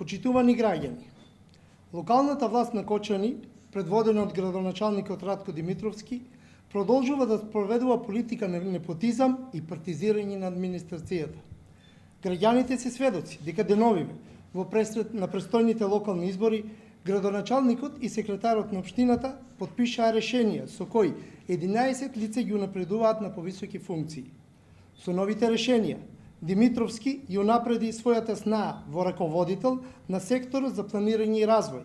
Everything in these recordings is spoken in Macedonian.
Почитувани граѓани, локалната власт на Кочани, предводена од градоначалникот Радко Димитровски, продолжува да спроведува политика на непотизам и партизирање на администрацијата. Граѓаните се сведоци дека деновиве на престојните локални избори градоначалникот и секретарот на општината потпишаа решенија со кои 11 лица ги унапредуваат на повисоки функции. Со новите решенија Димитровски ја унапреди својата снаа во раководител на секторот за планирање и развој,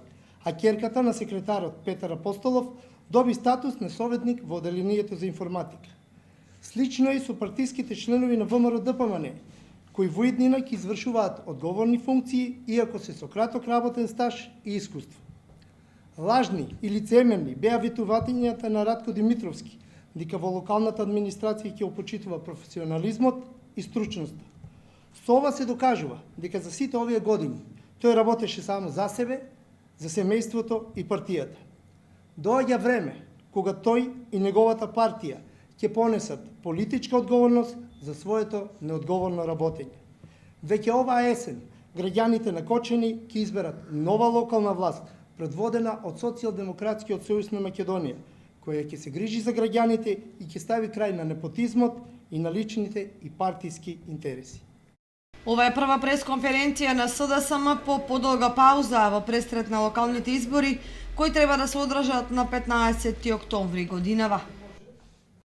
а ќерката на секретарот Петар Апостолов доби статус на советник во одделението за информатика. Слично е и со партиските членови на ВМРО ДПМН, кои во иднина ќе извршуваат одговорни функции, иако се со краток работен стаж и искуство. Лажни и лицемерни беа ветувањата на Радко Димитровски, дека во локалната администрација ќе опочитува професионализмот и стручноста. Со ова се докажува дека за сите овие години тој работеше само за себе, за семејството и партијата. Доаѓа време кога тој и неговата партија ќе понесат политичка одговорност за своето неодговорно работење. Веќе оваа есен граѓаните на Кочани ќе изберат нова локална власт, предводена од Социјалдемократскиот сојуз на Македонија, која ќе се грижи за граѓаните и ќе стави крај на непотизмот и на личните и партиски интереси. Ова е прва пресконференција на СДСМ по подолга пауза во престрет на локалните избори, кои треба да се одржат на 15 октомври годинава.